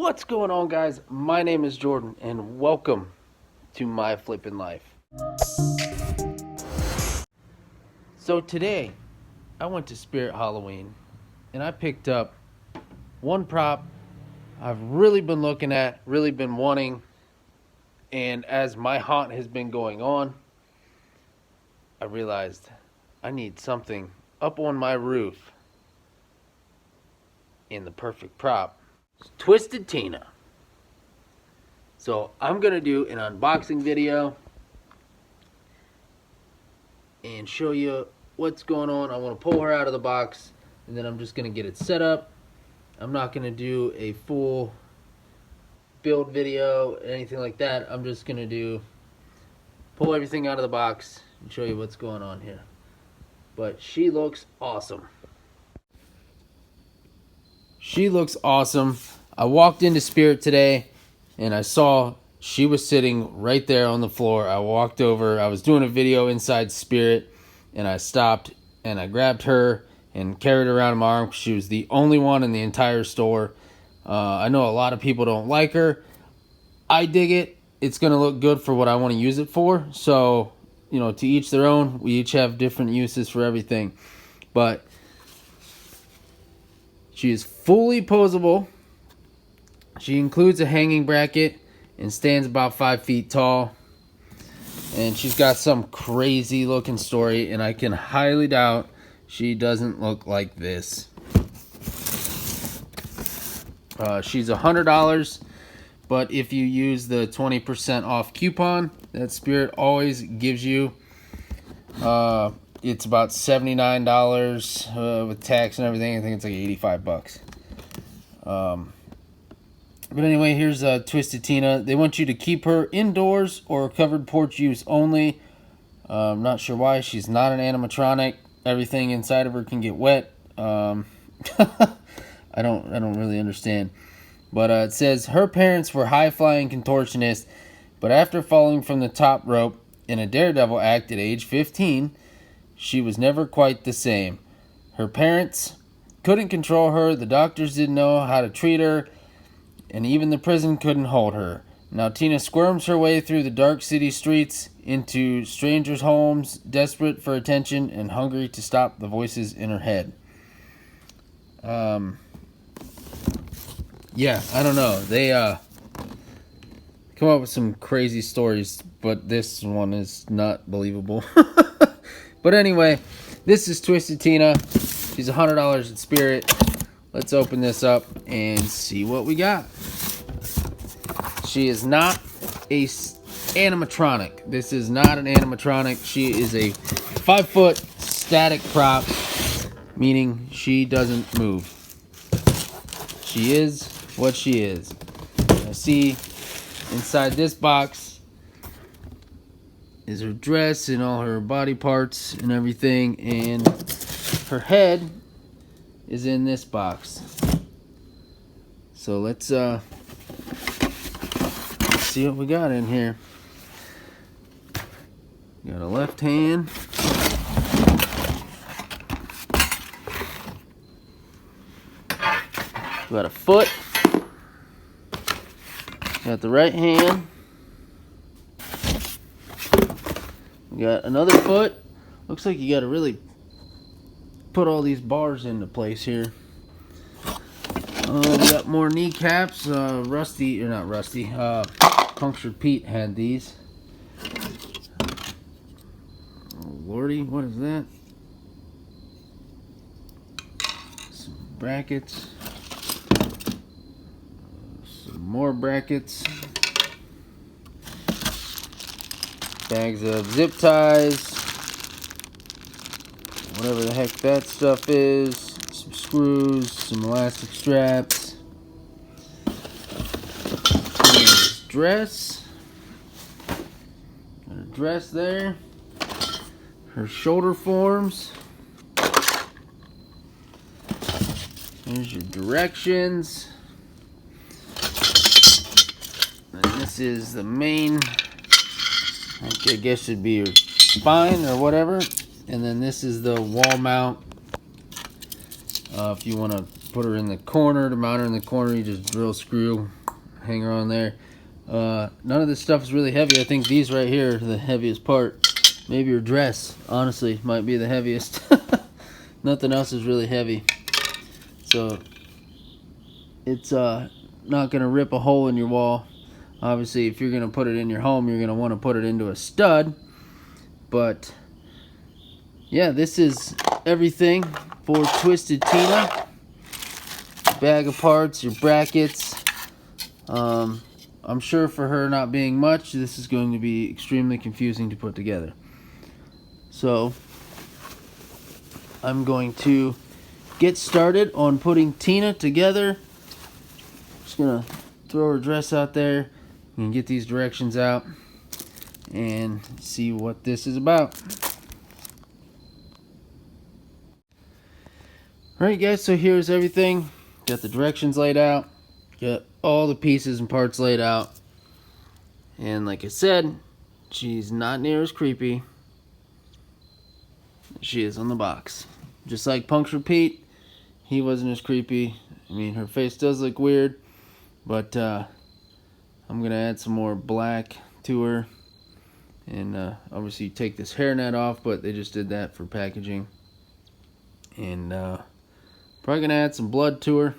What's going on, guys? My name is Jordan, and welcome to my flippin' life. So today, I went to Spirit Halloween, and I picked up one prop I've really been looking at, really been wanting, and as my haunt has been going on, I realized I need something up on my roof in the perfect prop. It's Twisted Tina. So I'm going to do an unboxing video and show you what's going on. I want to pull her out of the box, and then I'm just going to get it set up. I'm not going to do a full build video, anything like that. I'm just going to pull everything out of the box and show you what's going on here. But she looks awesome. She looks awesome. I walked into Spirit today, and I saw she was sitting right there on the floor. I walked over. I was doing a video inside Spirit, and I stopped, and I grabbed her and carried her around my arm. She was the only one in the entire store. I know a lot of people don't like her. I dig it. It's going to look good for what I want to use it for. So, you know, to each their own. We each have different uses for everything. But she is fully posable. She includes a hanging bracket and stands about 5 feet tall. And she's got some crazy looking story, and I can highly doubt she doesn't look like this. She's $100, but if you use the 20% off coupon that Spirit always gives you, it's about $79 with tax and everything. I think it's like $85. But anyway, here's Twisted Tina. They want you to keep her indoors or covered porch use only. I'm not sure why. She's not an animatronic. Everything inside of her can get wet. I don't really understand. But it says her parents were high-flying contortionists, but after falling from the top rope in a daredevil act at age 15, she was never quite the same. Her parents couldn't control her. The doctors didn't know how to treat her. And even the prison couldn't hold her. Now Tina squirms her way through the dark city streets into strangers' homes, desperate for attention and hungry to stop the voices in her head. Yeah, I don't know. They come up with some crazy stories, but this one is not believable. But anyway, this is Twisted Tina. She's $100 at Spirit. Let's open this up and see what we got. She is not a animatronic. This is not an animatronic. She is a 5-foot static prop, meaning she doesn't move. She is what she is. I see inside this box is her dress and all her body parts and everything, and her head is in this box. So let's see what we got in here. Got a left hand. Got a foot. Got the right hand. We got another foot. Looks like you got to really put all these bars into place here. We got more kneecaps. Punctured Pete had these. Oh lordy, what is that? Some brackets. Some more brackets. Bags of zip ties. Whatever the heck that stuff is. Some screws, some elastic straps. Dress. Got a dress there. Her shoulder forms. Here's your directions. And this is the main, I guess it'd be your spine or whatever. And then this is the wall mount. If you want to put her in the corner. To mount her in the corner, you just drill a screw, hang her on there. None of this stuff is really heavy. I think these right here are the heaviest part. Maybe your dress, honestly, might be the heaviest. Nothing else is really heavy. So it's not gonna rip a hole in your wall. Obviously, if you're gonna put it in your home, you're gonna want to put it into a stud. But yeah, this is everything for Twisted Tina. Bag of parts, your brackets. I'm sure for her not being much, this is going to be extremely confusing to put together. So I'm going to get started on putting Tina together. Just gonna throw her dress out there and get these directions out and see what this is about. Alright guys, so here's everything. Got the directions laid out. Got all the pieces and parts laid out. And like I said, she's not near as creepy as she is on the box. Just like Puncture Pete, he wasn't as creepy. I mean, her face does look weird, but I'm gonna add some more black to her, and obviously take this hairnet off, but they just did that for packaging. And probably gonna add some blood to her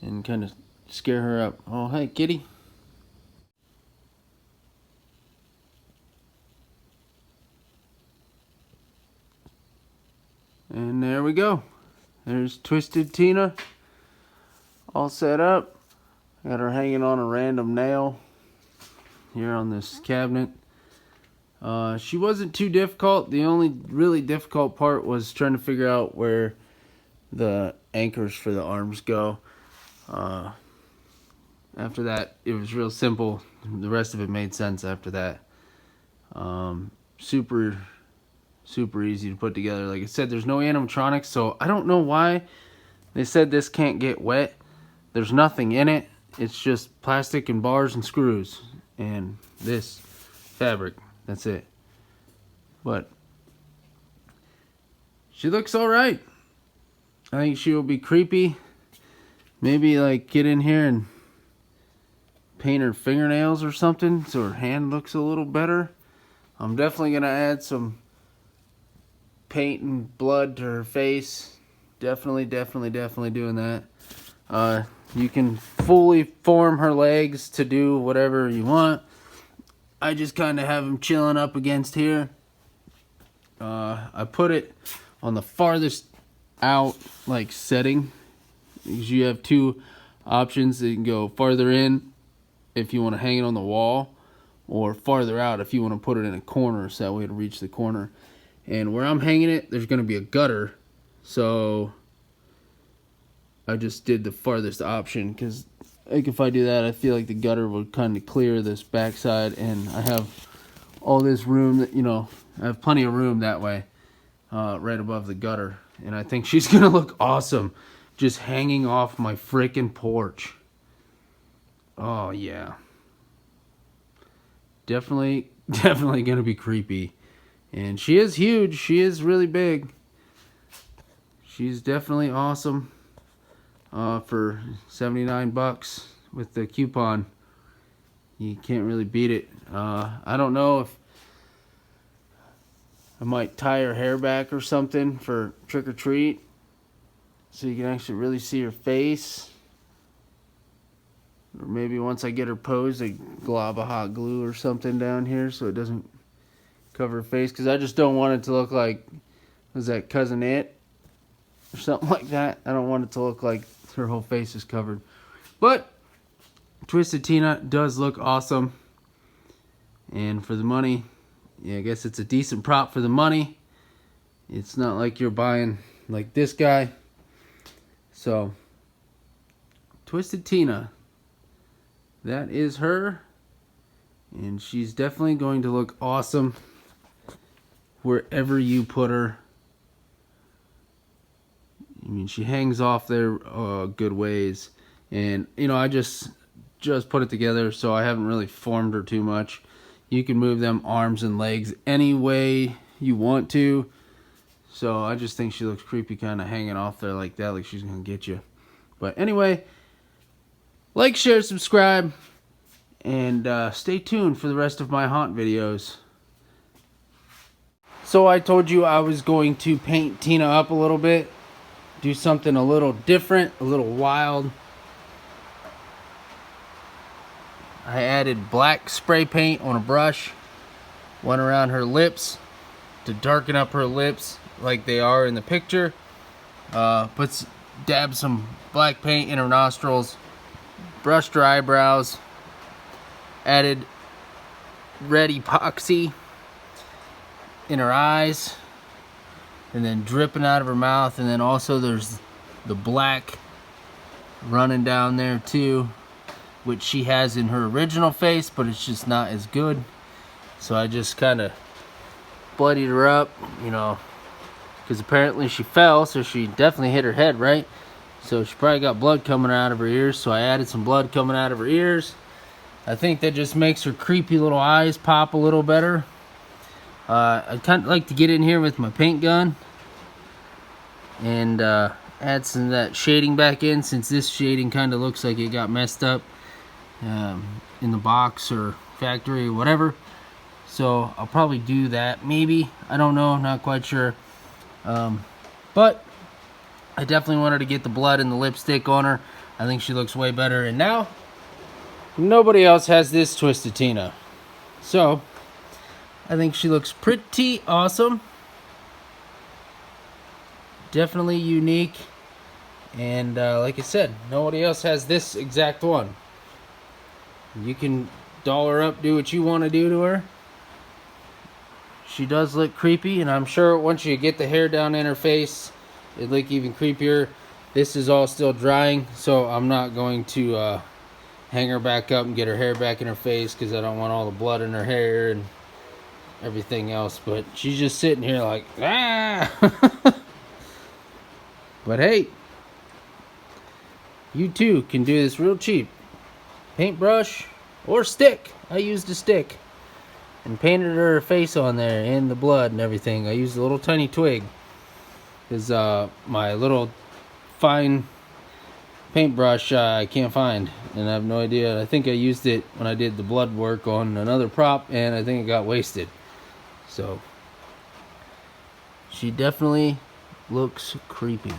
and kind of scare her up. Oh, hey kitty. And there we go. There's Twisted Tina all set up. Got her hanging on a random nail here on this cabinet. She wasn't too difficult. The only really difficult part was trying to figure out where the anchors for the arms go. After that, it was real simple. The rest of it made sense after that. Super easy to put together. Like I said, there's no animatronics, so I don't know why they said this can't get wet. There's nothing in it. It's just plastic and bars and screws and this fabric. That's it. But she looks alright. I think she will be creepy. Maybe like get in here and paint her fingernails or something so her hand looks a little better. I'm definitely going to add some paint and blood to her face. Definitely doing that. You can fully form her legs to do whatever you want. I just kind of have them chilling up against here. I put it on the farthest out like setting, because you have two options. You can go farther in if you want to hang it on the wall, or farther out if you want to put it in a corner so that way it'll reach the corner. And where I'm hanging it, there's going to be a gutter, so I just did the farthest option, because like if I do that, I feel like the gutter would kind of clear this backside, and I have all this room that, you know, I have plenty of room that way, right above the gutter. And I think she's gonna look awesome just hanging off my freaking porch. Oh yeah, definitely gonna be creepy. And she is huge. She is really big. She's definitely awesome. For 79 bucks with the coupon, you can't really beat it. I don't know if I might tie her hair back or something for trick or treat, so you can actually really see her face. Or maybe once I get her posed, a glob of hot glue or something down here so it doesn't cover her face, because I just don't want it to look like, was that Cousin It or something like that. I don't want it to look like her whole face is covered. But Twisted Tina does look awesome, and for the money, yeah, I guess it's a decent prop for the money. It's not like you're buying like this guy. So Twisted Tina, that is her, and she's definitely going to look awesome wherever you put her. I mean, she hangs off there good ways, and you know, I just put it together, so I haven't really formed her too much. You can move them arms and legs any way you want to, So I just think she looks creepy, kind of hanging off there like that, like she's gonna get you. But anyway, like, share, subscribe, and stay tuned for the rest of my haunt videos. So I told you I was going to paint Tina up a little bit, do something a little different, a little wild. I added black spray paint on a brush, went around her lips to darken up her lips like they are in the picture. Dabbed some black paint in her nostrils, brushed her eyebrows, added red epoxy in her eyes, and then dripping out of her mouth, and then also there's the black running down there too, which she has in her original face, but it's just not as good. So I just kind of bloodied her up, you know, because apparently she fell, so she definitely hit her head, right? So she probably got blood coming out of her ears, so I added some blood coming out of her ears. I think that just makes her creepy little eyes pop a little better. I'd kind of like to get in here with my paint gun and add some of that shading back in, since this shading kind of looks like it got messed up in the box or factory or whatever. So I'll probably do that, maybe. I don't know, not quite sure. But I definitely wanted to get the blood and the lipstick on her. I think she looks way better. And now, nobody else has this Twisted Tina. So, I think she looks pretty awesome. Definitely unique. And like I said, nobody else has this exact one. You can doll her up, do what you want to do to her. She does look creepy, and I'm sure once you get the hair down in her face, it'll look even creepier. This is all still drying, so I'm not going to hang her back up and get her hair back in her face, because I don't want all the blood in her hair and everything else. But she's just sitting here like, ah! But hey, you too can do this real cheap. Paintbrush or stick. I used a stick and painted her face on there and the blood and everything. I used a little tiny twig, because my little fine paintbrush I can't find, and I have no idea. I think I used it when I did the blood work on another prop, and I think it got wasted. So she definitely looks creepy.